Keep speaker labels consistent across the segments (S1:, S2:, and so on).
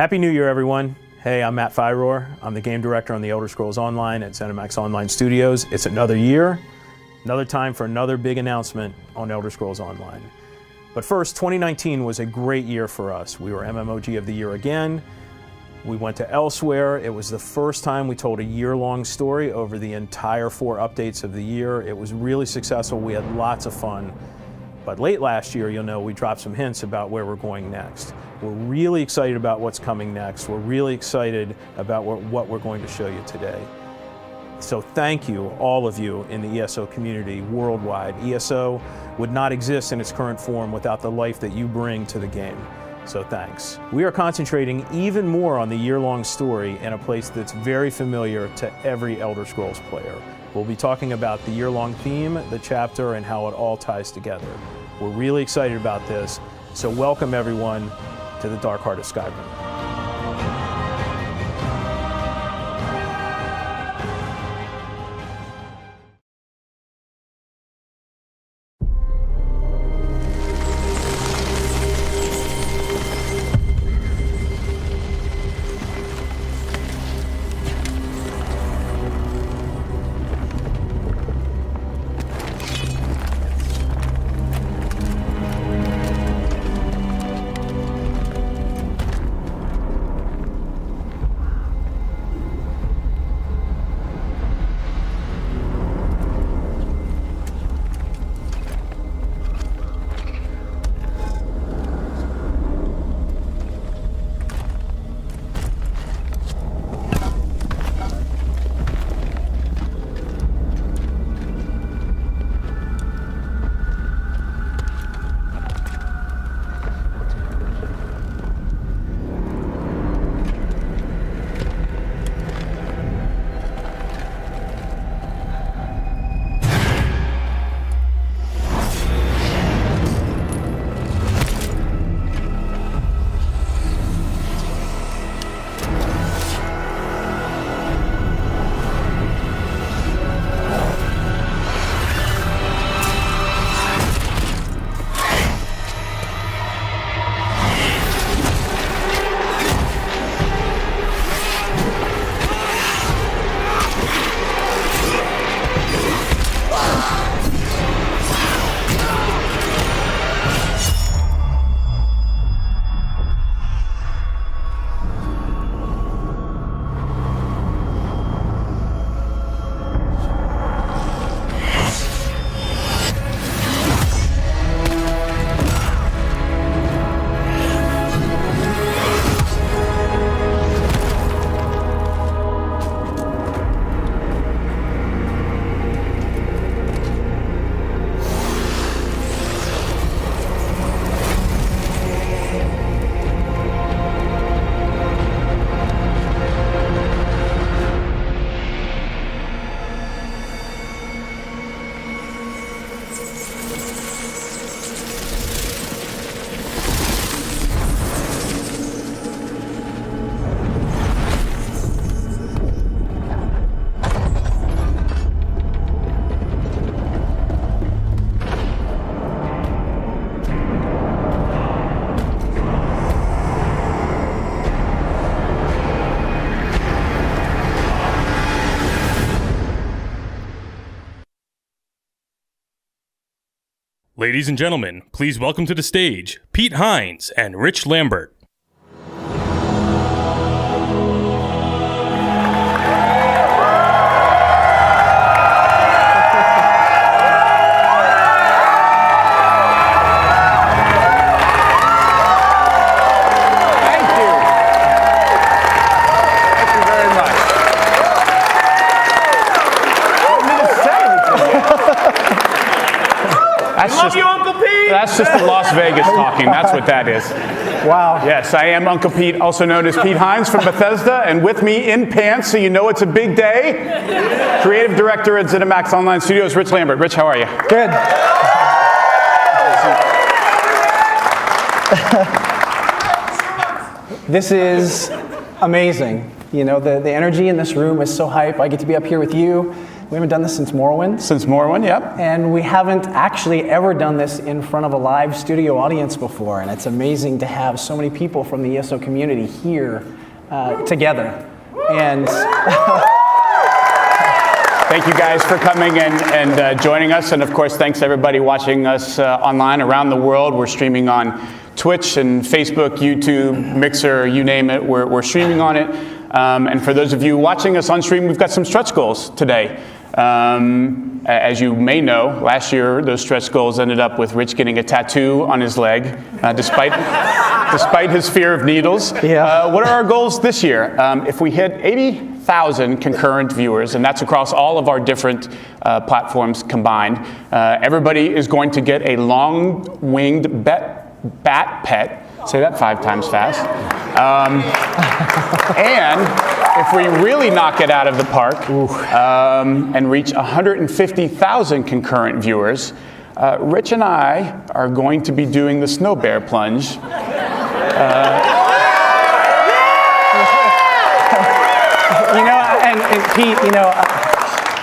S1: Happy New Year, everyone. Hey, I'm Matt Fyrohr. I'm the game director on the Elder Scrolls Online at ZeniMax Online Studios. It's another year, another time for another big announcement on Elder Scrolls Online. But first, 2019 was a great year for us. We were MMOG of the Year again. We went to Elsewhere. It was the first time we told a year-long story over the entire 4 updates of the year. It was really successful. We had lots of fun. But late last year, you'll know, we dropped some hints about where we're going next. We're really excited about what's coming next. We're really excited about what we're going to show you today. So thank you, all of you in the ESO community worldwide. ESO would not exist in its current form without the life that you bring to the game. So thanks. We are concentrating even more on the year-long story in a place that's very familiar to every Elder Scrolls player. We'll be talking about the year-long theme, the chapter, and how it all ties together. We're really excited about this, so welcome everyone to the Dark Heart of Skyrim.
S2: Ladies and gentlemen, please welcome to the stage Pete Hines and Rich Lambert.
S3: Love you, Uncle Pete! That's just the Las Vegas talking. That's what that is.
S4: Wow.
S3: Yes, I am Uncle Pete, also known as Pete Hines from Bethesda, and with me in pants, so you know it's a big day, creative director at ZeniMax Online Studios, Rich Lambert. Rich, how are you?
S4: Good. This is amazing. You know, the energy in this room is so hype. I get to be up here with you, We haven't done this since Morrowind.
S3: Since Morrowind, yep.
S4: And we haven't actually ever done this in front of a live studio audience before. And it's amazing to have so many people from the ESO community here together. And
S3: thank you guys for coming and joining us. And of course, thanks to everybody watching us online around the world. We're streaming on Twitch and Facebook, YouTube, Mixer, you name it. We're streaming on it. And for those of you watching us on stream, we've got some stretch goals today. As you may know, last year those stretch goals ended up with Rich getting a tattoo on his leg, despite his fear of needles.
S4: Yeah.
S3: What are our goals this year? If we hit 80,000 concurrent viewers, and that's across all of our different platforms combined, everybody is going to get a long-winged bat pet. Say that 5 times fast. And if we really knock it out of the park and reach 150,000 concurrent viewers, Rich and I are going to be doing the snow bear plunge.
S4: And Pete,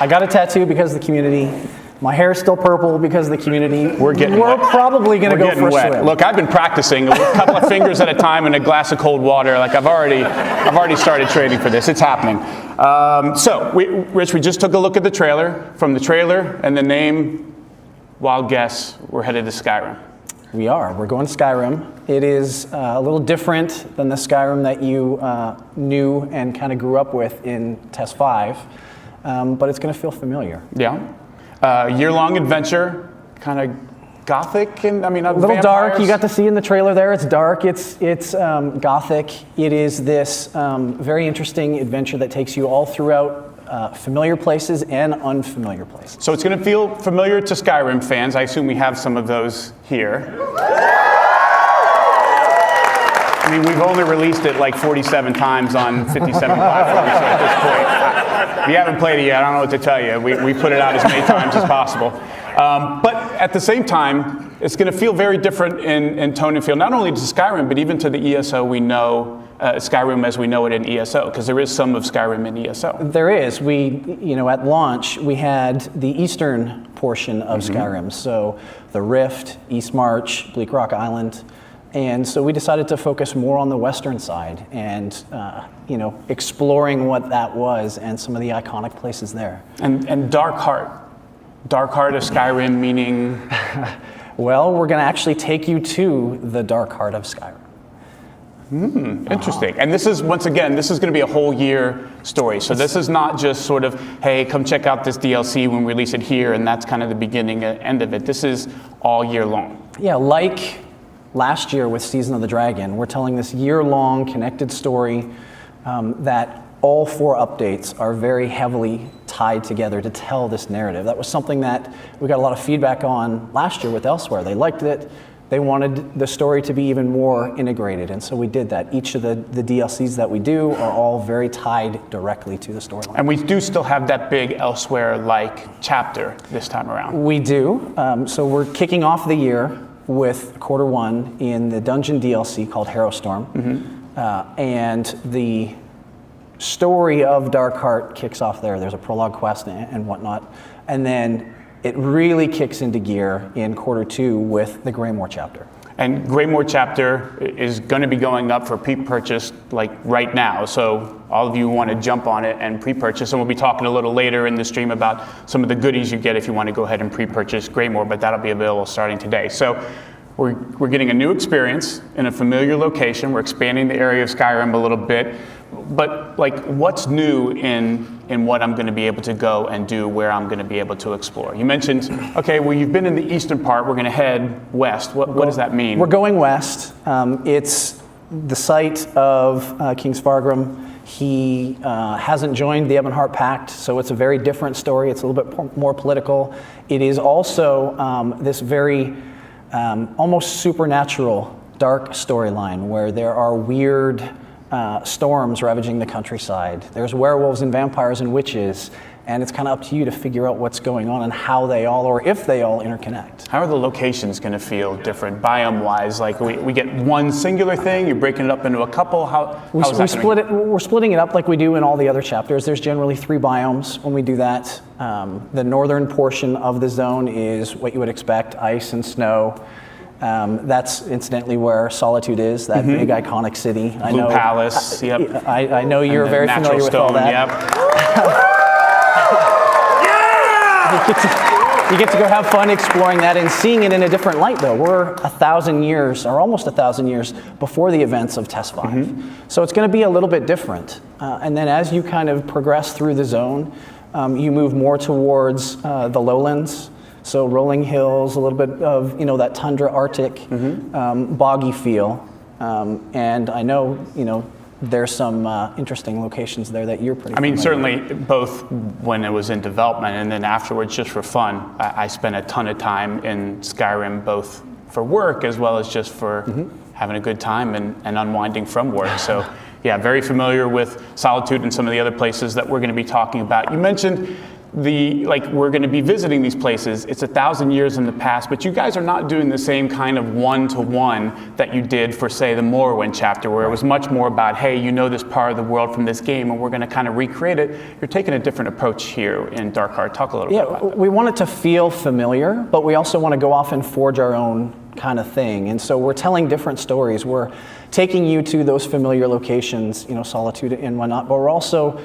S4: I got a tattoo because of the community. My hair's still purple because of the community.
S3: We're
S4: probably going to go for a swim.
S3: Look, I've been practicing a couple of fingers at a time in a glass of cold water. Like I've already started training for this. It's happening. Rich, we just took a look at the trailer. From the trailer and the name, wild guess, we're headed to Skyrim.
S4: We are. We're going to Skyrim. It is a little different than the Skyrim that you knew and kind of grew up with in TES 5, but it's going to feel familiar.
S3: Yeah. Year-long adventure, kind of gothic, and
S4: a little dark. You got to see in the trailer there. It's dark. It's gothic. It is this very interesting adventure that takes you all throughout familiar places and unfamiliar places.
S3: So it's going to feel familiar to Skyrim fans. I assume we have some of those here. We've only released it like 47 times on 57 platforms at this point. If you haven't played it yet, I don't know what to tell you. We put it out as many times as possible. But at the same time, it's going to feel very different in tone and feel, not only to Skyrim, but even to the ESO we know, Skyrim as we know it in ESO, because there is some of Skyrim in ESO.
S4: There is. At launch, we had the eastern portion of Skyrim, so the Rift, East March, Bleak Rock Island. And so we decided to focus more on the western side and, exploring what that was and some of the iconic places there.
S3: And Dark Heart of Skyrim, meaning?
S4: Well, we're going to actually take you to the Dark Heart of Skyrim.
S3: Interesting. And this is, once again, this is going to be a whole year story. So this is not just sort of, hey, come check out this DLC when we release it here, and that's kind of the beginning and end of it. This is all year long.
S4: Yeah, like last year with Season of the Dragon, we're telling this year-long connected story that all 4 updates are very heavily tied together to tell this narrative. That was something that we got a lot of feedback on last year with Elsewhere. They liked it. They wanted the story to be even more integrated, and so we did that. Each of the DLCs that we do are all very tied directly to the storyline.
S3: And we do still have that big Elsewhere-like chapter this time around.
S4: We do. So we're kicking off the year with quarter 1 in the dungeon DLC called Harrowstorm. And the story of Dark Heart kicks off there. There's a prologue quest and whatnot. And then it really kicks into gear in quarter 2 with the Greymoor chapter.
S3: And Greymoor chapter is going to be going up for pre-purchase like right now. So all of you want to jump on it and pre-purchase. And we'll be talking a little later in the stream about some of the goodies you get if you want to go ahead and pre-purchase Greymoor, but that'll be available starting today. So we're getting a new experience in a familiar location. We're expanding the area of Skyrim a little bit. But like, what's new in what I'm going to be able to go and do, where I'm going to be able to explore? You mentioned, okay, well, you've been in the eastern part. We're going to head west. What does that mean?
S4: We're going west. It's the site of King Svargrim. He hasn't joined the Ebonheart Pact, so it's a very different story. It's a little bit more political. It is also this very almost supernatural, dark storyline where there are weird storms ravaging the countryside. There's werewolves and vampires and witches, and it's kind of up to you to figure out what's going on and how they all, or if they all, interconnect.
S3: How are the locations going to feel different biome-wise? Like we get one singular thing, you're breaking it up into a couple.
S4: We're splitting it up like we do in all the other chapters. There's generally 3 biomes when we do that. The northern portion of the zone is what you would expect, ice and snow. That's incidentally where Solitude is, that big iconic city.
S3: Blue Palace, yep.
S4: I know you're very familiar with all that.
S3: Yep.
S4: You get to go have fun exploring that and seeing it in a different light, though. We're 1,000 years, or almost 1,000 years, before the events of Test 5. So it's going to be a little bit different. And then as you kind of progress through the zone, you move more towards the lowlands. So rolling hills, a little bit of that tundra Arctic, boggy feel. And I know, there's some interesting locations there that you're pretty familiar with.
S3: Certainly both when it was in development and then afterwards just for fun. I spent a ton of time in Skyrim, both for work as well as just for having a good time and unwinding from work. So yeah, very familiar with Solitude and some of the other places that we're going to be talking about. You mentioned we're going to be visiting these places. It's 1,000 years in the past, but you guys are not doing the same kind of one-to-one that you did for, say, the Morrowind chapter, where it was much more about, hey, you know this part of the world from this game, and we're going to kind of recreate it. You're taking a different approach here in Dark Heart. Talk a little bit about that.
S4: We want it to feel familiar, but we also want to go off and forge our own kind of thing. And so we're telling different stories. We're taking you to those familiar locations, Solitude and whatnot, but we're also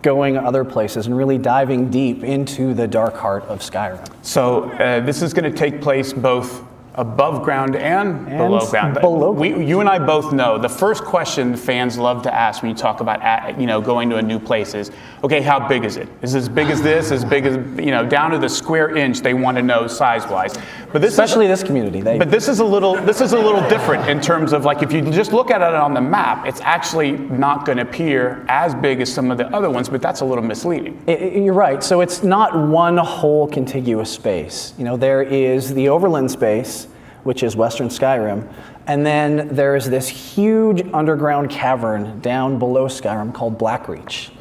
S4: going other places and really diving deep into the Dark Heart of Skyrim.
S3: So this is going to take place both above ground and below ground. You and I both know the first question fans love to ask when you talk about going to a new place is, okay, how big is it? Is it as big as this? As big as down to the square inch? They want to know size-wise. But especially
S4: this community.
S3: But this is a little different in terms of if you just look at it on the map, it's actually not going to appear as big as some of the other ones. But that's a little misleading.
S4: You're right. So it's not one whole contiguous space. There is the overland space, which is Western Skyrim, and then there is this huge underground cavern down below Skyrim called Blackreach.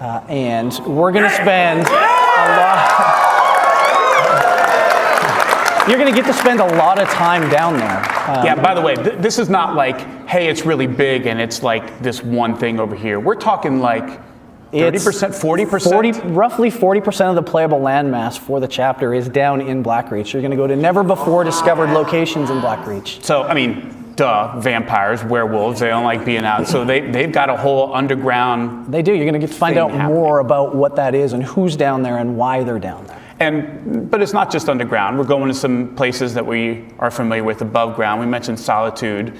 S4: And we're going to spend a lot... You're going to get to spend a lot of time down there.
S3: By the way, this is not hey, it's really big and it's this one thing over here. We're talking 30%, 40%?
S4: Roughly 40% of the playable landmass for the chapter is down in Blackreach. You're going to go to never-before-discovered locations in Blackreach.
S3: So, vampires, werewolves, they don't like being out. So they've got a whole underground...
S4: They do. You're going to get to find out more about what that is and who's down there and why they're down there.
S3: But it's not just underground. We're going to some places that we are familiar with above ground. We mentioned Solitude.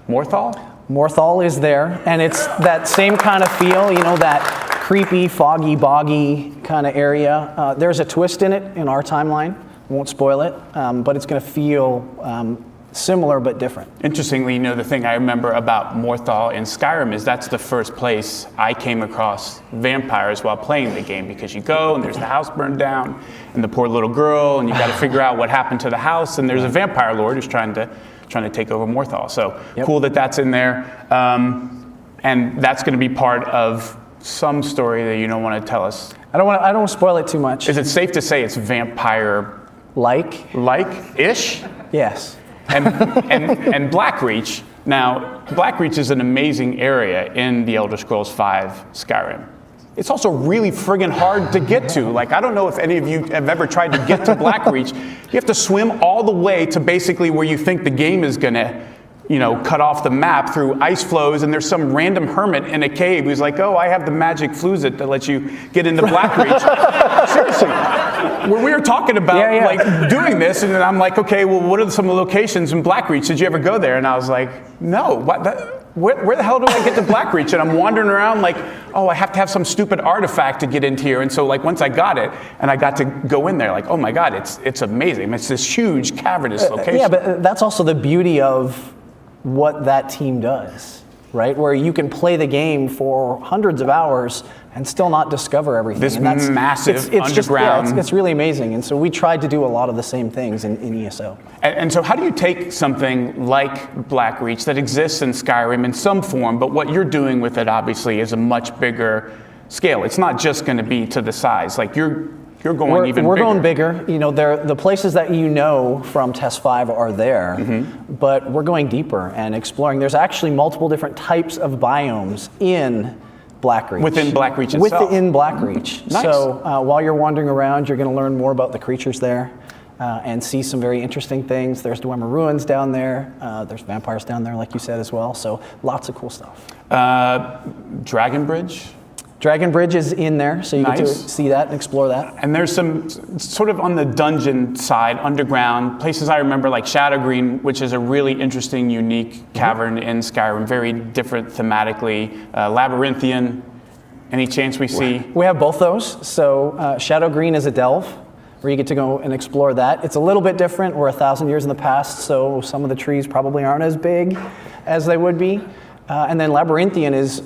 S3: Morthal?
S4: Morthal is there, and it's that same kind of feel, that creepy, foggy, boggy kind of area. There's a twist in it in our timeline. Won't spoil it, but it's going to feel similar but different.
S3: Interestingly, the thing I remember about Morthal in Skyrim is that's the first place I came across vampires while playing the game, because you go and there's the house burned down and the poor little girl, and you got to figure out what happened to the house, and there's a vampire lord who's trying to take over Morthal. So cool that that's in there, and that's going to be part of some story that you don't want to tell us.
S4: I don't want to spoil it too much.
S3: Is it safe to say it's vampire ish?
S4: Yes.
S3: And Blackreach. Now, Blackreach is an amazing area in the Elder Scrolls V Skyrim. It's also really friggin' hard to get to. I don't know if any of you have ever tried to get to Blackreach. You have to swim all the way to basically where you think the game is gonna, cut off the map through ice flows, and there's some random hermit in a cave who's like, oh, I have the magic fluzit that lets you get into Blackreach. Seriously. When we were talking about doing this, and then I'm like, okay, well, what are some of the locations in Blackreach? Did you ever go there? And I was like, no. Where the hell do I get to Blackreach? And I'm wandering around oh, I have to have some stupid artifact to get into here. And so once I got it, and I got to go in there, oh my God, it's amazing. It's this huge cavernous location.
S4: Yeah, but that's also the beauty of what that team does, right? Where you can play the game for hundreds of hours and still not discover everything.
S3: This massive underground.
S4: It's really amazing. And so we tried to do a lot of the same things in ESO.
S3: And so how do you take something like Blackreach that exists in Skyrim in some form, but what you're doing with it obviously is a much bigger scale. It's not just going to be to the size. Like you're going even bigger.
S4: We're going bigger. You know, the places that you know from Test 5 are there, but we're going deeper and exploring. There's actually multiple different types of biomes in Blackreach.
S3: Within Blackreach itself?
S4: Within Blackreach.
S3: Nice.
S4: So while you're wandering around, you're going to learn more about the creatures there and see some very interesting things. There's Dwemer Ruins down there. There's vampires down there, like you said, as well. So lots of cool stuff.
S3: Dragon Bridge?
S4: Dragon Bridge is in there, so you get to
S3: Nice.
S4: see that and explore that.
S3: And there's some sort of on the dungeon side, underground, places I remember like Shadowgreen, which is a really interesting, unique cavern in Skyrim, very different thematically. Labyrinthian, any chance we see?
S4: We have both those. So Shadowgreen is a delve, where you get to go and explore that. It's a little bit different. We're 1,000 years in the past, so some of the trees probably aren't as big as they would be. And then Labyrinthian is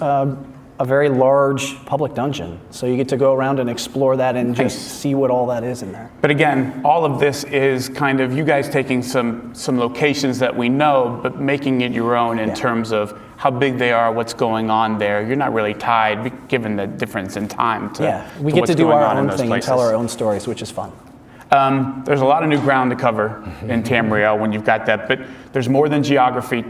S4: a very large public dungeon. So you get to go around and explore that and just see what all that is in there.
S3: But again, all of this is kind of you guys taking some locations that we know, but making it your own in terms of how big they are, what's going on there. You're not really tied, given the difference in time, to
S4: We
S3: to
S4: get
S3: what's
S4: to do
S3: going
S4: our
S3: on in
S4: own
S3: those
S4: thing and
S3: places.
S4: tell our own stories, which is fun.
S3: There's a lot of new ground to cover in Tamriel when you've got that, but there's more than geography.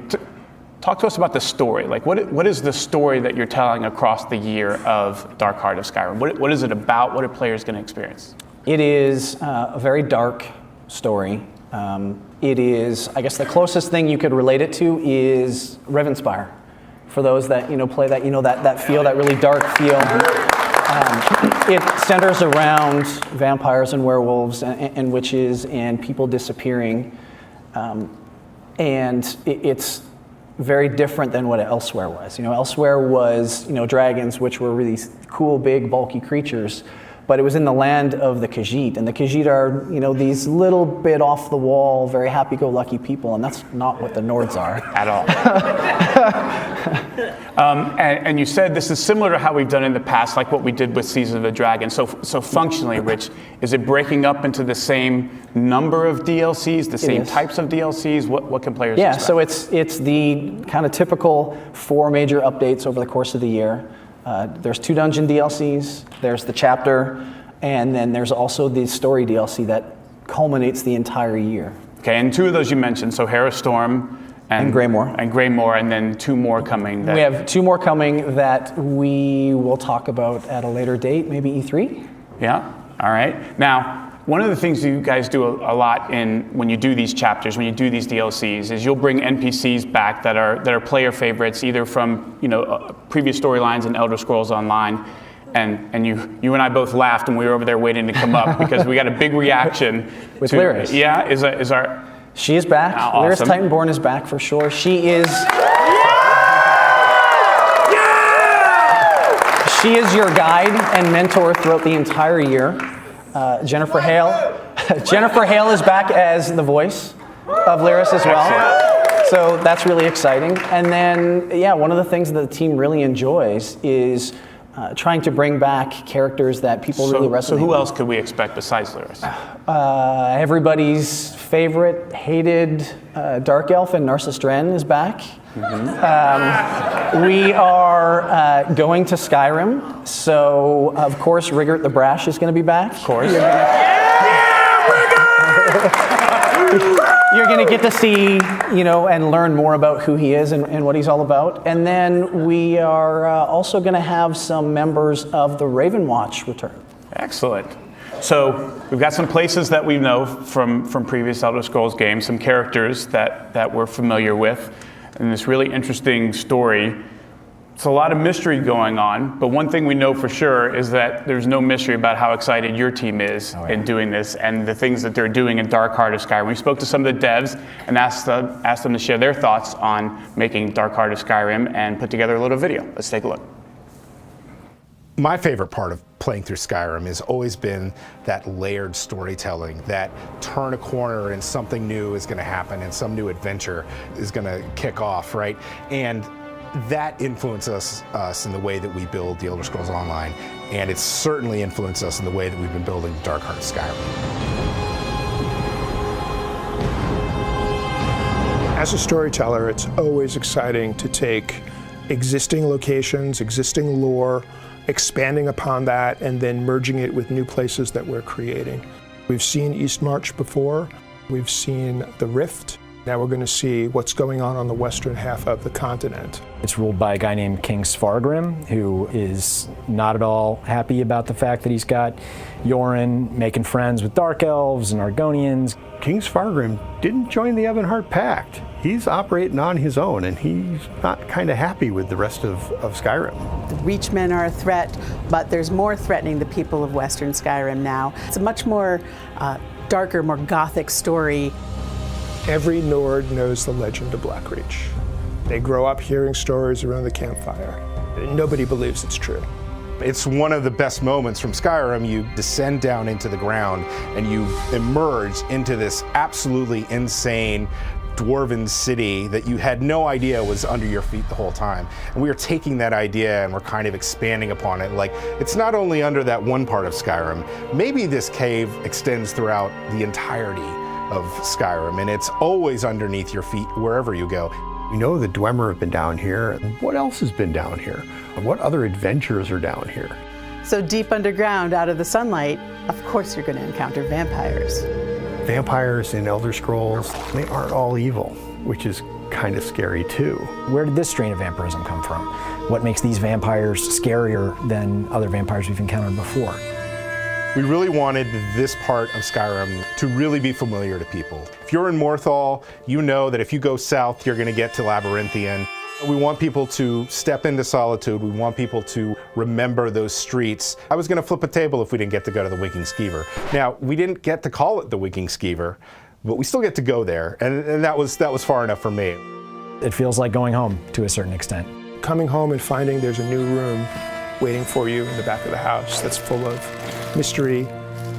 S3: Talk to us about the story. Like, what is the story that you're telling across the year of Dark Heart of Skyrim? What is it about? What are players going to experience?
S4: It is a very dark story. It is, I guess, the closest thing you could relate it to is Rivenspire. For those that play that, that feel, that really dark feel. It centers around vampires and werewolves and witches and people disappearing, and it's very different than what Elsewhere was. Elsewhere was dragons, which were really cool, big, bulky creatures, but it was in the land of the Khajiit, and the Khajiit are these little bit off the wall, very happy-go-lucky people, and that's not what the Nords are
S3: at all. And you said this is similar to how we've done in the past, like what we did with Season of the Dragon. So functionally, Rich, is it breaking up into the same number of DLCs, the same types of DLCs? What can players expect?
S4: So it's the kind of typical 4 major updates over the course of the year. There's 2 dungeon DLCs, there's the chapter, and then there's also the story DLC that culminates the entire year.
S3: Okay, and 2 of those you mentioned, so Harrowstorm and
S4: Greymoor.
S3: And Greymoor, and then 2 more coming.
S4: We have 2 more coming that we will talk about at a later date, maybe E3.
S3: Yeah, all right. Now, one of the things you guys do a lot when you do these chapters, when you do these DLCs, is you'll bring NPCs back that are player favorites, either from previous storylines in Elder Scrolls Online, and you and I both laughed when we were over there waiting to come up because we got a big reaction
S4: with Lyris.
S3: Yeah, is our.
S4: She is back.
S3: Awesome.
S4: Lyris Titanborn is back for sure. She is. She is your guide and mentor throughout the entire year. Jennifer Hale. Jennifer Hale is back as the voice of Lyris as well. So that's really exciting. And then, one of the things that the team really enjoys is trying to bring back characters that people really resonate with.
S3: So who else could we expect besides Lyris?
S4: Everybody's favorite, hated Dark Elf and Narcissus Dren is back. We are going to Skyrim, so of course Rigert the Brash is going to be back.
S3: Of course.
S4: You're going to get to see, and learn more about who he is and what he's all about. And then we are also going to have some members of the Raven Watch return.
S3: Excellent. So we've got some places that we know from previous Elder Scrolls games, some characters that we're familiar with, and this really interesting story. It's a lot of mystery going on, but one thing we know for sure is that there's no mystery about how excited your team is in doing this and the things that they're doing in Dark Heart of Skyrim. We spoke to some of the devs and asked them to share their thoughts on making Dark Heart of Skyrim and put together a little video. Let's take a look.
S5: My favorite part of playing through Skyrim has always been that layered storytelling, that turn a corner and something new is going to happen and some new adventure is going to kick off, right? And that influences us in the way that we build the Elder Scrolls Online, and it's certainly influenced us in the way that we've been building Dark Heart of Skyrim.
S6: As a storyteller, it's always exciting to take existing locations, existing lore, expanding upon that and then merging it with new places that we're creating. We've seen Eastmarch before. We've seen the Rift. Now we're going to see what's going on the western half of the continent.
S7: It's ruled by a guy named King Svargrim, who is not at all happy about the fact that he's got Yoren making friends with Dark Elves and Argonians.
S8: King Svargrim didn't join the Ebonheart Pact. He's operating on his own, and he's not kind of happy with the rest of Skyrim.
S9: The Reachmen are a threat, but there's more threatening the people of Western Skyrim now. It's a much more darker, more gothic story.
S6: Every Nord knows the legend of Blackreach. They grow up hearing stories around the campfire. Nobody believes it's true.
S5: It's one of the best moments from Skyrim. You descend down into the ground and you emerge into this absolutely insane dwarven city that you had no idea was under your feet the whole time. And we are taking that idea and we're kind of expanding upon it. Like, it's not only under that one part of Skyrim, maybe this cave extends throughout the entirety of Skyrim, and it's always underneath your feet wherever you go.
S8: We know the Dwemer have been down here. What else has been down here? What other adventures are down here?
S9: So deep underground, out of the sunlight, of course you're going to encounter vampires.
S8: Vampires in Elder Scrolls, they aren't all evil, which is kind of scary too.
S7: Where did this strain of vampirism come from? What makes these vampires scarier than other vampires we've encountered before?
S5: We really wanted this part of Skyrim to really be familiar to people. If you're in Morthal, you know that if you go south, you're going to get to Labyrinthian. We want people to step into Solitude. We want people to remember those streets. I was going to flip a table if we didn't get to go to the Winking Skeever. Now, we didn't get to call it the Winking Skeever, but we still get to go there, and that was far enough for me.
S7: It feels like going home to a certain extent.
S6: Coming home and finding there's a new room waiting for you in the back of the house that's full of mystery,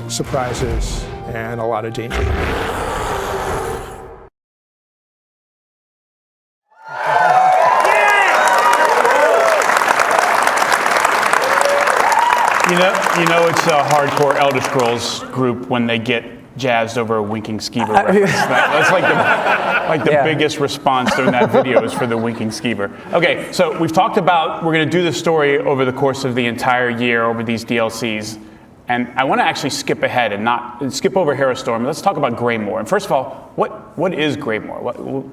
S6: surprises, and a lot of danger.
S3: You know it's a hardcore Elder Scrolls group when they get jazzed over a Winking Skeever reference. That's like the biggest response during that video is for the Winking Skeever. Okay, so we've talked about we're going to do this story over the course of the entire year over these DLCs. And I want to actually skip ahead and not skip over Harrowstorm. Let's talk about Greymoor. And first of all, what is Greymoor?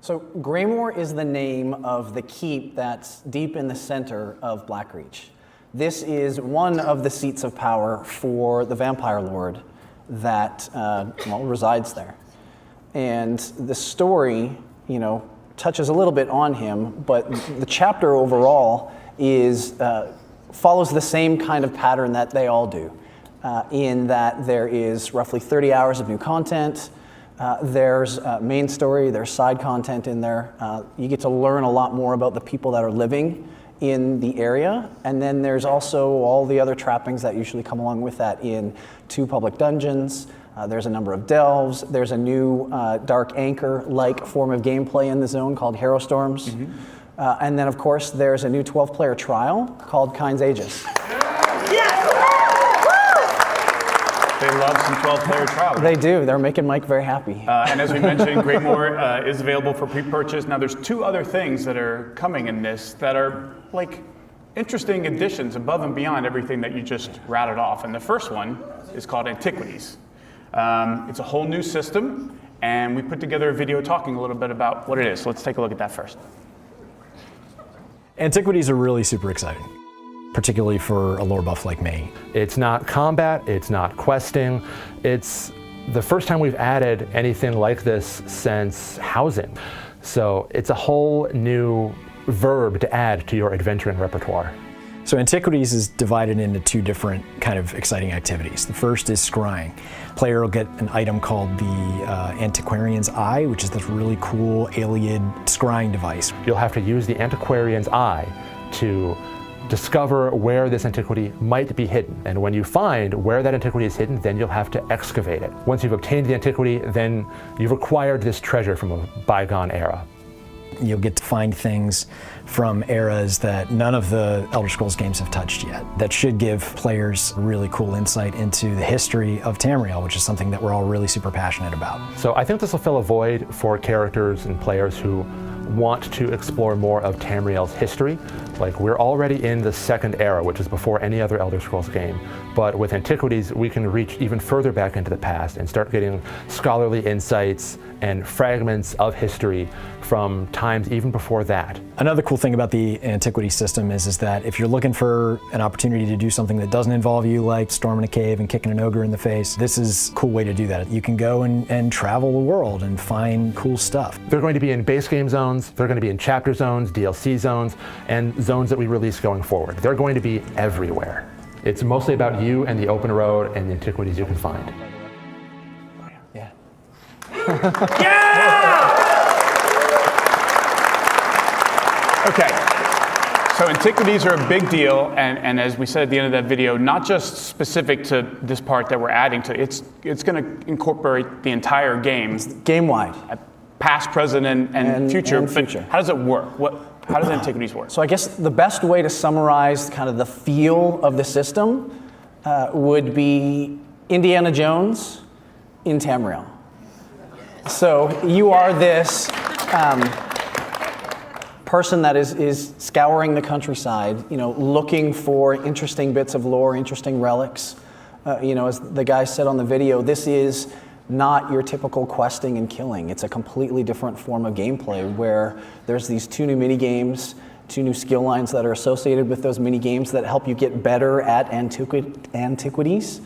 S4: So Greymoor is the name of the keep that's deep in the center of Blackreach. This is one of the seats of power for the Vampire Lord that resides there. And the story, touches a little bit on him, but the chapter overall is follows the same kind of pattern that they all do, in that there is roughly 30 hours of new content. There's main story, there's side content in there. You get to learn a lot more about the people that are living in the area, and then there's also all the other trappings that usually come along with that in 2 public dungeons. There's a number of delves. There's a new Dark Anchor-like form of gameplay in the zone called Harrowstorms. Mm-hmm. And then, of course, there's a new 12-player trial called Kind's Aegis.
S3: They love some 12-player trials.
S4: They do. They're making Mike very happy.
S3: And as we mentioned, Greymoor is available for pre-purchase. Now, there's 2 other things that are coming in this that are like interesting additions above and beyond everything that you just rattled off. And the first one is called Antiquities. It's a whole new system, and we put together a video talking a little bit about what it is. So let's take a look at that first.
S7: Antiquities are really super exciting, particularly for a lore buff like me.
S10: It's not combat, it's not questing, it's the first time we've added anything like this since housing. So it's a whole new verb to add to your adventuring repertoire.
S7: So Antiquities is divided into 2 different kind of exciting activities. The first is scrying. Player will get an item called the Antiquarian's Eye, which is this really cool alien scrying device.
S10: You'll have to use the Antiquarian's Eye to discover where this antiquity might be hidden. And when you find where that antiquity is hidden, then you'll have to excavate it. Once you've obtained the antiquity, then you've acquired this treasure from a bygone era.
S7: You'll get to find things from eras that none of the Elder Scrolls games have touched yet. That should give players really cool insight into the history of Tamriel, which is something that we're all really super passionate about.
S10: So I think this will fill a void for characters and players who want to explore more of Tamriel's history, Like, we're already in the second era, which is before any other Elder Scrolls game. But with Antiquities, we can reach even further back into the past and start getting scholarly insights and fragments of history from times even before that.
S7: Another cool thing about the Antiquity system is that if you're looking for an opportunity to do something that doesn't involve you, like storming a cave and kicking an ogre in the face, this is a cool way to do that. You can go and travel the world and find cool stuff.
S10: They're going to be in base game zones, they're going to be in chapter zones, DLC zones, and zones that we release going forward. They're going to be everywhere. It's mostly about you and the open road and the Antiquities you can find.
S3: Okay, so Antiquities are a big deal, and as we said at the end of that video, not just specific to this part that we're adding to, it's going to incorporate the entire game.
S4: It's game-wide.
S3: Past, present, and future.
S4: And future.
S3: But how does it work? How does Antiquities work?
S4: So I guess the best way to summarize kind of the feel of the system would be Indiana Jones in Tamriel. So you are this person that is scouring the countryside, looking for interesting bits of lore, interesting relics. As the guy said on the video, this is not your typical questing and killing. It's a completely different form of gameplay where there's these 2 new mini games, 2 new skill lines that are associated with those mini games that help you get better at Antiquities.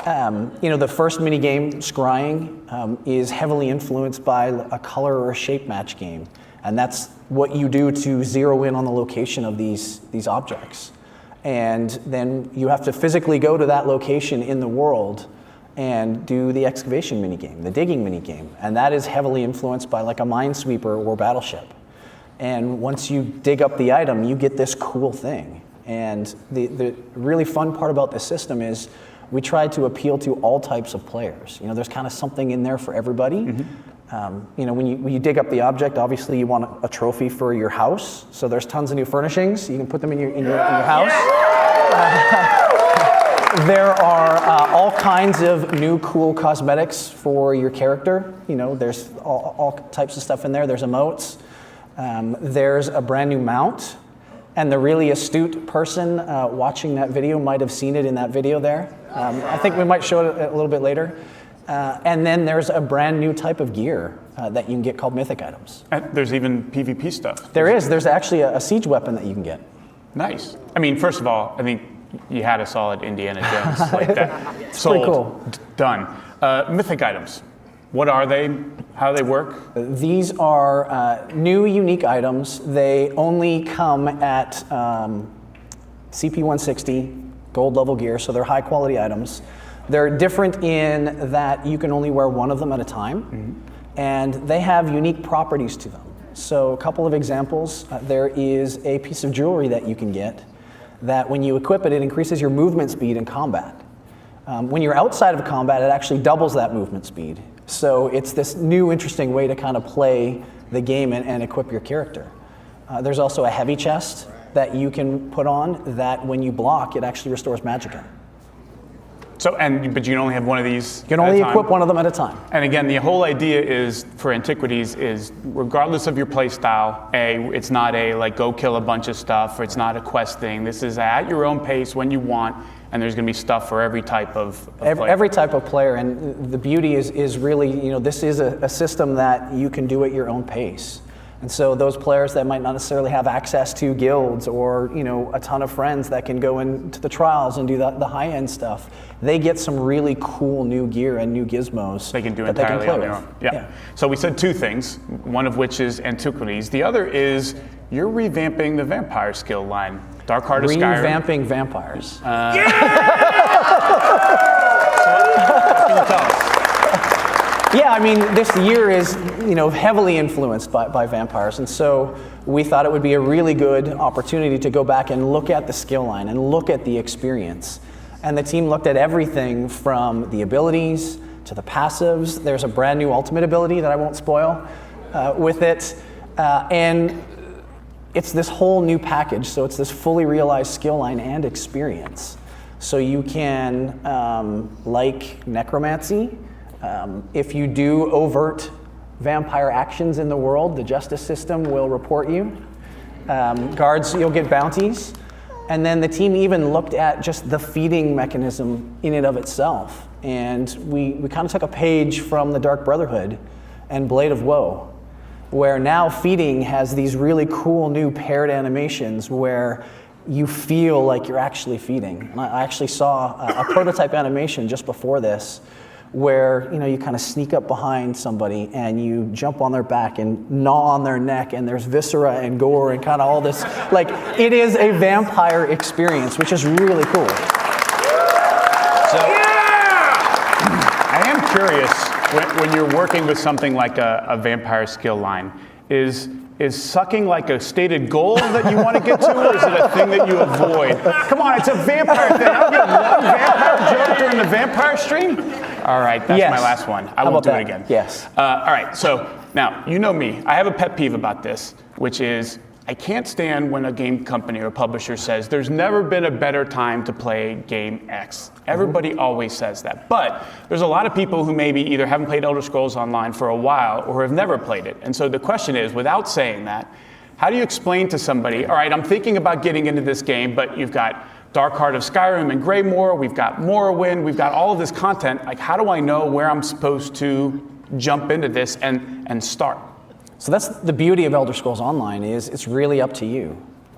S4: The first mini game, Scrying, is heavily influenced by a color or a shape match game. And that's what you do to zero in on the location of these objects. And then you have to physically go to that location in the world and do the excavation minigame, the digging minigame. And that is heavily influenced by like a minesweeper or battleship. And once you dig up the item, you get this cool thing. And the really fun part about this system is we try to appeal to all types of players. There's kind of something in there for everybody. Mm-hmm. When you dig up the object, obviously you want a trophy for your house. So there's tons of new furnishings. You can put them in your house. There are all kinds of new cool cosmetics for your character. There's all types of stuff in there. There's emotes. There's a brand new mount. And the really astute person watching that video might have seen it in that video there. I think we might show it a little bit later. And then there's a brand new type of gear that you can get called Mythic items.
S3: There's even PvP stuff.
S4: There's actually a siege weapon that you can get.
S3: Nice. I mean, first of all, I think you had a solid Indiana Jones like that.
S4: It's
S3: sold.
S4: pretty cool.
S3: Done. Mythic items. What are they? How do they work?
S4: These are new, unique items. They only come at CP 160, gold level gear, so they're high quality items. They're different in that you can only wear one of them at a time, mm-hmm. and they have unique properties to them. So a couple of examples, there is a piece of jewelry that you can get that when you equip it, it increases your movement speed in combat. When you're outside of combat, it actually doubles that movement speed. So it's this new, interesting way to kind of play the game and equip your character. There's also a heavy chest that you can put on that when you block, it actually restores magicka.
S3: So, but you can only have one of these.
S4: You can only equip one of them at a time.
S3: And again, the whole idea is for Antiquities is regardless of your play style, it's not a like go kill a bunch of stuff, or it's not a quest thing. This is at your own pace when you want, and there's going to be stuff for every type of player.
S4: Every type of player, and the beauty is really, this is a system that you can do at your own pace. And so those players that might not necessarily have access to guilds or a ton of friends that can go into the trials and do the high-end stuff, they get some really cool new gear and new gizmos
S3: they can do
S4: that they can
S3: entirely
S4: play
S3: on their
S4: with.
S3: own. Yeah. So we said 2 things, one of which is Antiquities. The other is you're revamping the vampire skill line. Dark Heart of Skyrim.
S4: Revamping vampires.
S3: So what can you tell us?
S4: Yeah, I mean, this year is heavily influenced by vampires, and so we thought it would be a really good opportunity to go back and look at the skill line and look at the experience. And the team looked at everything from the abilities to the passives. There's a brand new ultimate ability that I won't spoil with it, and it's this whole new package. So it's this fully realized skill line and experience. So you can, like necromancy, if you do overt vampire actions in the world, the justice system will report you. Guards, you'll get bounties. And then the team even looked at just the feeding mechanism in and of itself. And we kind of took a page from the Dark Brotherhood and Blade of Woe, where now feeding has these really cool new paired animations where you feel like you're actually feeding. And I actually saw a prototype animation just before this where you kind of sneak up behind somebody and you jump on their back and gnaw on their neck, and there's viscera and gore and kind of all this. Like, it is a vampire experience, which is really cool.
S3: So, I am curious, when you're working with something like a vampire skill line, is sucking like a stated goal that you want to get to, or is it a thing that you avoid? Come on, it's a vampire thing. I'll get one vampire joke during the vampire stream? All right, that's my last one. I won't do it again.
S4: Yes.
S3: All right, so now, you know me. I have a pet peeve about this, which is I can't stand when a game company or publisher says, there's never been a better time to play game X. Everybody always says that. But there's a lot of people who maybe either haven't played Elder Scrolls Online for a while or have never played it. And so the question is, without saying that, how do you explain to somebody, all right, I'm thinking about getting into this game, but you've got Dark Heart of Skyrim and Greymoor, we've got Morrowind, we've got all of this content. Like, how do I know where I'm supposed to jump into this and start?
S4: So that's the beauty of Elder Scrolls Online, is it's really up to you.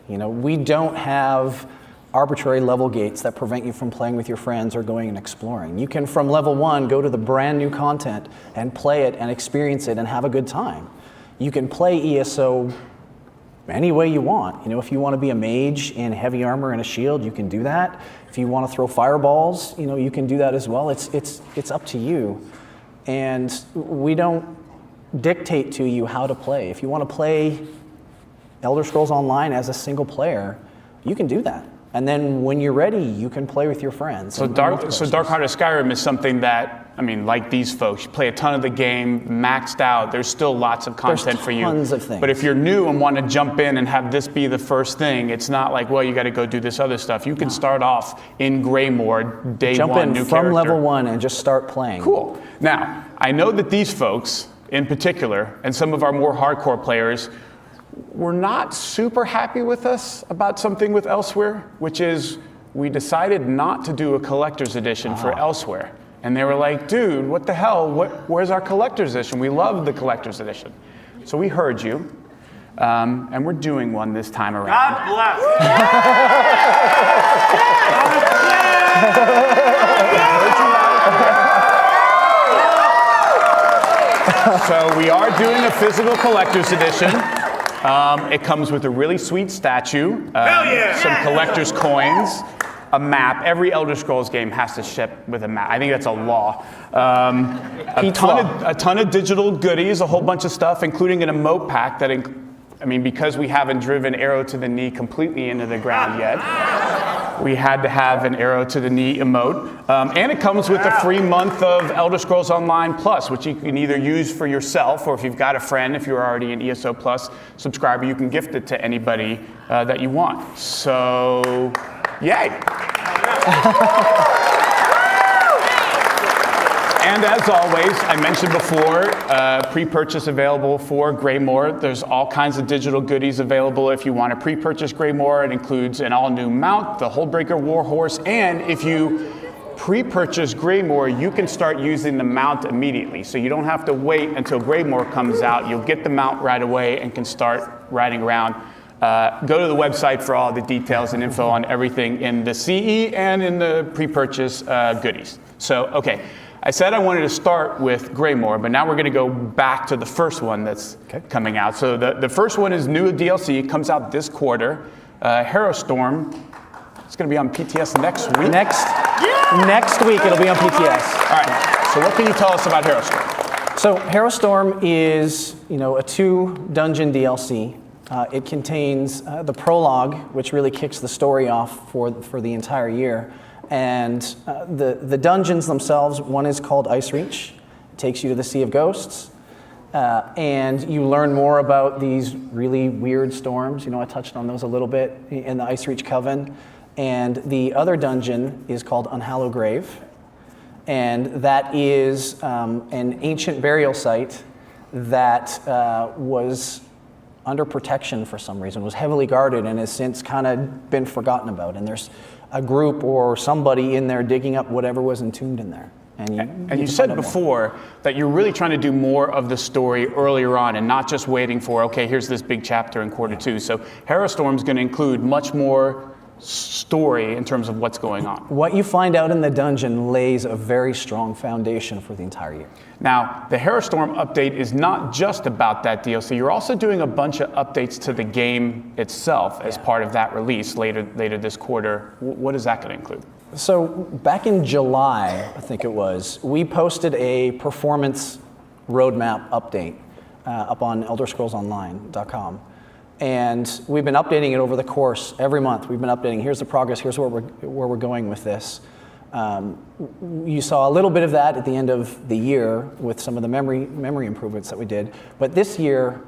S4: We don't have arbitrary level gates that prevent you from playing with your friends or going and exploring. You can, from level 1, go to the brand new content and play it and experience it and have a good time. You can play ESO any way you want. If you want to be a mage in heavy armor and a shield, you can do that. If you want to throw fireballs, you can do that as well. It's up to you. And we don't dictate to you how to play. If you want to play Elder Scrolls Online as a single player, you can do that. And then when you're ready, you can play with your friends.
S3: So Dark Heart of Skyrim is something that, like these folks, you play a ton of the game, maxed out, there's still lots of content for you.
S4: There's tons of things.
S3: But if you're new and want to jump in and have this be the first thing, it's not like, well, you got to go do this other stuff. You can start off in Greymoor, day
S4: jump
S3: one,
S4: in
S3: new
S4: from
S3: character.
S4: level 1 and just start playing.
S3: Cool. Now, I know that these folks, in particular, and some of our more hardcore players, were not super happy with us about something with Elsewhere, which is we decided not to do a collector's edition for Elsewhere. And they were like, dude, what the hell? Where's our collector's edition? We love the collector's edition. So we heard you, and we're doing one this time around.
S11: God bless.
S3: So we are doing a physical collector's edition. It comes with a really sweet statue, some collector's coins, a map. Every Elder Scrolls game has to ship with a map. I think that's a law. A ton of digital goodies, a whole bunch of stuff, including an emote pack that, because we haven't driven Arrow to the Knee completely into the ground yet, we had to have an Arrow to the Knee emote. And it comes with a free month of Elder Scrolls Online Plus, which you can either use for yourself, or if you've got a friend, if you're already an ESO Plus subscriber, you can gift it to anybody that you want. So, yay. And as always, I mentioned before, pre-purchase available for Greymoor. There's all kinds of digital goodies available if you want to pre-purchase Greymoor. It includes an all-new mount, the Hullbreaker Warhorse, and if you pre-purchase Greymoor, you can start using the mount immediately. So you don't have to wait until Greymoor comes out. You'll get the mount right away and can start riding around. Go to the website for all the details and info on everything in the CE and in the pre-purchase goodies. So, okay. I said I wanted to start with Greymoor, but now we're going to go back to the first one that's coming out. So the first one is new DLC. It comes out this quarter. Harrowstorm. It's going to be on PTS next week.
S4: Next week it'll be on PTS.
S3: All right. So what can you tell us about Harrowstorm?
S4: So Harrowstorm is, a 2-dungeon DLC. It contains the prologue, which really kicks the story off for the entire year. And the dungeons themselves, one is called Icereach. It takes you to the Sea of Ghosts. And you learn more about these really weird storms. I touched on those a little bit in the Icereach Coven. And the other dungeon is called Unhallowed Grave. And that is an ancient burial site that was under protection for some reason, was heavily guarded, and has since kind of been forgotten about. And there's a group or somebody in there digging up whatever was entombed in there.
S3: And you said before that you're really trying to do more of the story earlier on and not just waiting for, okay, here's this big chapter in quarter 2. So Harrowstorm is going to include much more story in terms of what's going on.
S4: What you find out in the dungeon lays a very strong foundation for the entire year.
S3: Now, the Harrowstorm update is not just about that DLC. You're also doing a bunch of updates to the game itself as part of that release later this quarter. What is that going to include?
S4: So back in July, I think it was, we posted a performance roadmap update up on ElderScrollsOnline.com. And we've been updating it over the course, every month. We've been updating, here's the progress, here's where we're going with this. You saw a little bit of that at the end of the year with some of the memory improvements that we did. But this year,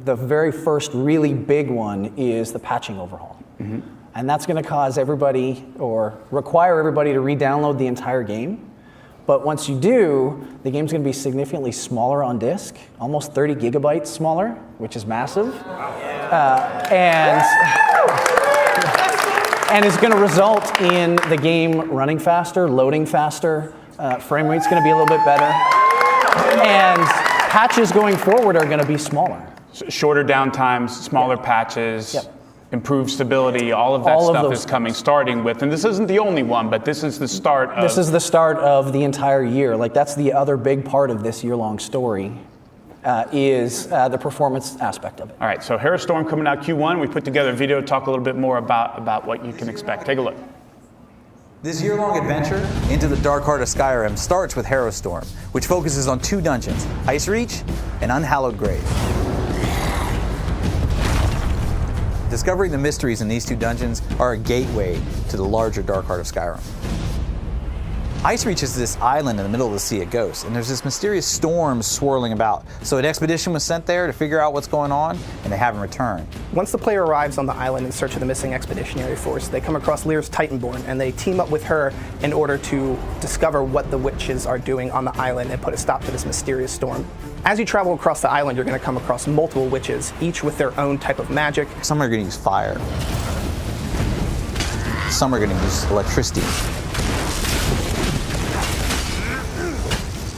S4: the very first really big one is the patching overhaul. Mm-hmm. And that's going to cause everybody, or require everybody, to re-download the entire game. But once you do, the game's going to be significantly smaller on disk, almost 30 gigabytes smaller, which is massive. And it's going to result in the game running faster, loading faster, frame rate's going to be a little bit better. And patches going forward are going to be smaller.
S3: Shorter downtimes, smaller patches.
S4: Yep.
S3: Improved stability, all of that stuff is coming, starting with, and this isn't the only one, but this is the start of...
S4: This is the start of the entire year. Like, that's the other big part of this year-long story, is the performance aspect of it.
S3: All right, so Harrowstorm coming out Q1. We put together a video to talk a little bit more about what you can expect. Take a look.
S11: This year-long adventure into the Dark Heart of Skyrim starts with Harrowstorm, which focuses on 2 dungeons, Icereach and Unhallowed Grave. Discovering the mysteries in these 2 dungeons are a gateway to the larger Dark Heart of Skyrim. Icereach is this island in the middle of the Sea of Ghosts, and there's this mysterious storm swirling about. So an expedition was sent there to figure out what's going on, and they haven't returned.
S12: Once the player arrives on the island in search of the missing expeditionary force, they come across Lyr's Titanborn, and they team up with her in order to discover what the witches are doing on the island and put a stop to this mysterious storm. As you travel across the island, you're going to come across multiple witches, each with their own type of magic.
S11: Some are going to use fire. Some are going to use electricity.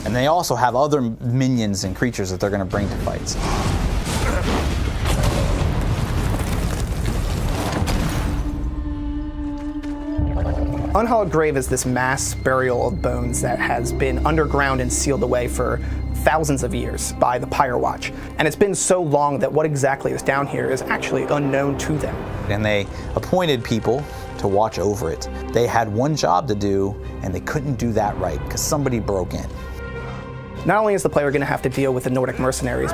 S11: And they also have other minions and creatures that they're going to bring to fights.
S12: Unhallowed Grave is this mass burial of bones that has been underground and sealed away for thousands of years by the Pyre Watch. And it's been so long that what exactly is down here is actually unknown to them.
S11: And they appointed people to watch over it. They had one job to do, and they couldn't do that right because somebody broke in.
S12: Not only is the player going to have to deal with the Nordic mercenaries,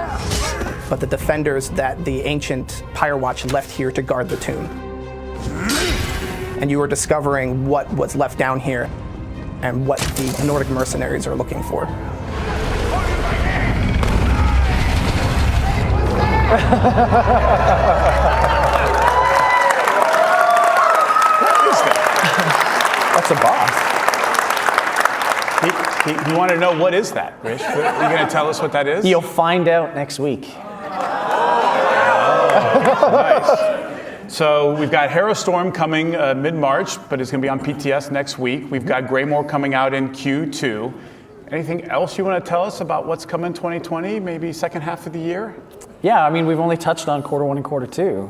S12: but the defenders that the ancient Pyre Watch left here to guard the tomb. And you are discovering what was left down here and what the Nordic mercenaries are looking for.
S4: That's a boss.
S3: You want to know what is that, Rich? Are you going to tell us what that is?
S4: You'll find out next week.
S3: Nice. So we've got Harrowstorm coming mid-March, but it's going to be on PTS next week. We've got Greymoor coming out in Q2. Anything else you want to tell us about what's coming in 2020, maybe second half of the year?
S4: Yeah, I mean, we've only touched on quarter 1 and quarter 2.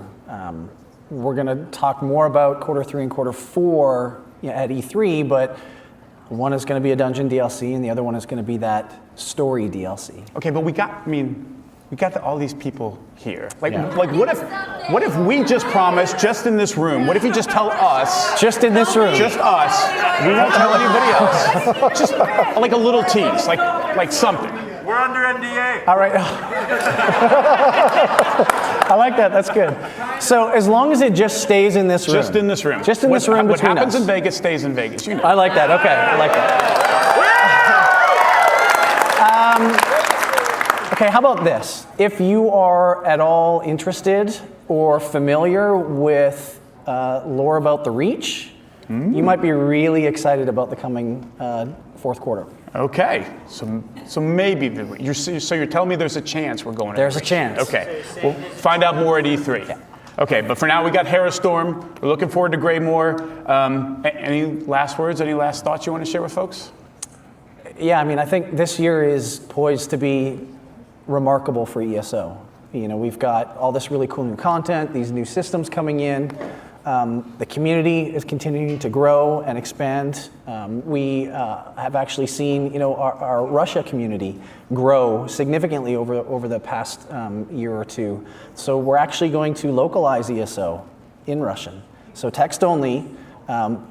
S4: We're going to talk more about quarter 3 and quarter 4 at E3, but one is going to be a dungeon DLC, and the other one is going to be that story DLC.
S3: Okay, but we got all these people here. Like what if we just promise, just in this room, what if you just tell us?
S4: Just in this room.
S3: Just us. We won't tell anybody else. Just like a little tease, like something.
S13: We're under NDA.
S4: All right. I like that. That's good. So as long as it just stays in this room.
S3: Just in this room.
S4: Just in this room
S3: What
S4: between
S3: happens
S4: us.
S3: in Vegas stays in Vegas. You know.
S4: I like that. Okay. I like that. Okay, how about this? If you are at all interested or familiar with lore about the Reach, you might be really excited about the coming fourth quarter.
S3: Okay, so maybe so you're telling me there's a chance we're going.
S4: There's a chance.
S3: Okay, we'll find out more at E3. Yeah. Okay, but for now we got Harrowstorm. We're looking forward to Greymoor. Any last words? Any last thoughts you want to share with folks?
S4: Yeah, I mean, I think this year is poised to be remarkable for ESO. You know, we've got all this really cool new content, these new systems coming in. The community is continuing to grow and expand. We have actually seen, you know, our Russia community grow significantly over the past year or two. So we're actually going to localize ESO in Russian. So text only.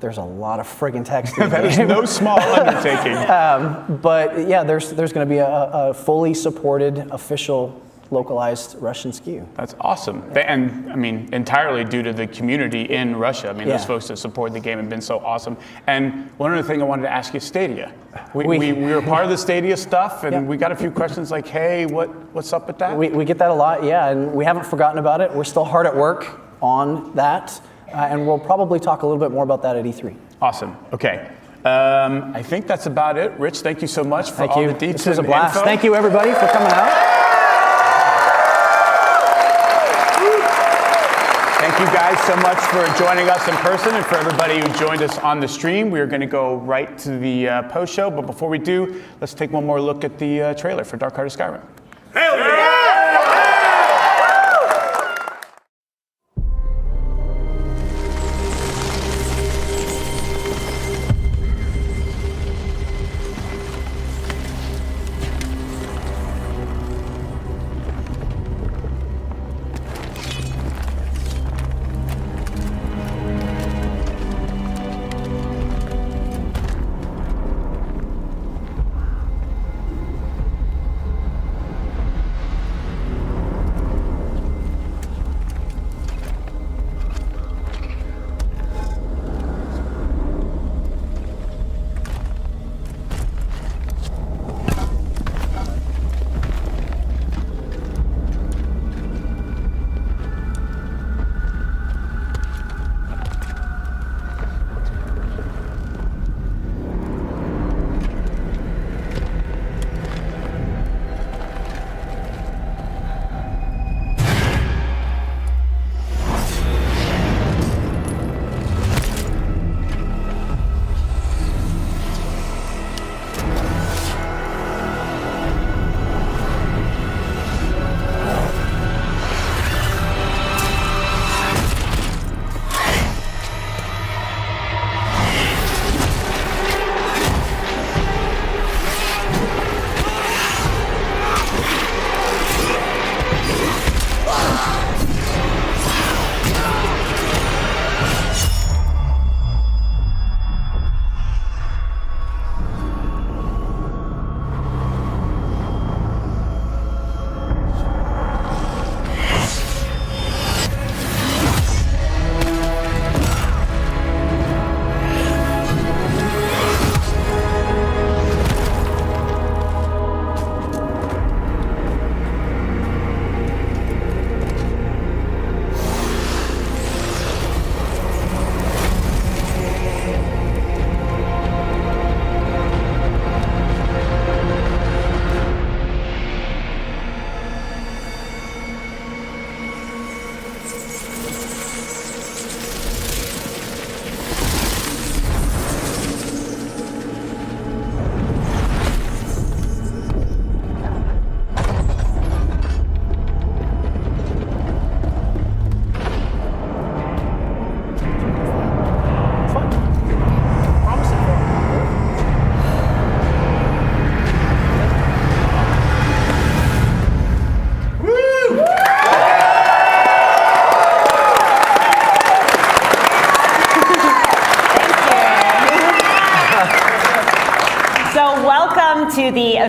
S4: There's a lot of friggin' text in
S3: That is no small undertaking.
S4: But yeah, there's going to be a fully supported official localized Russian SKU.
S3: That's awesome. And I mean, entirely due to the community in Russia. I mean, those folks that support the game have been so awesome. And one other thing I wanted to ask you, Stadia. We were part of the Stadia stuff, and we got a few questions like, hey, what's up with that?
S4: We get that a lot, yeah, and we haven't forgotten about it. We're still hard at work on that, and we'll probably talk a little bit more about that at E3.
S3: Awesome. Okay. I think that's about it. Rich, thank you so much for all the details.
S4: This was a blast.
S3: Info.
S4: Thank you, everybody, for coming out.
S3: Thank you guys so much for joining us in person, and for everybody who joined us on the stream. We are going to go right to the post show, but before we do, let's take one more look at the trailer for Dark Heart of Skyrim.
S13: Hell yeah!
S14: Welcome to the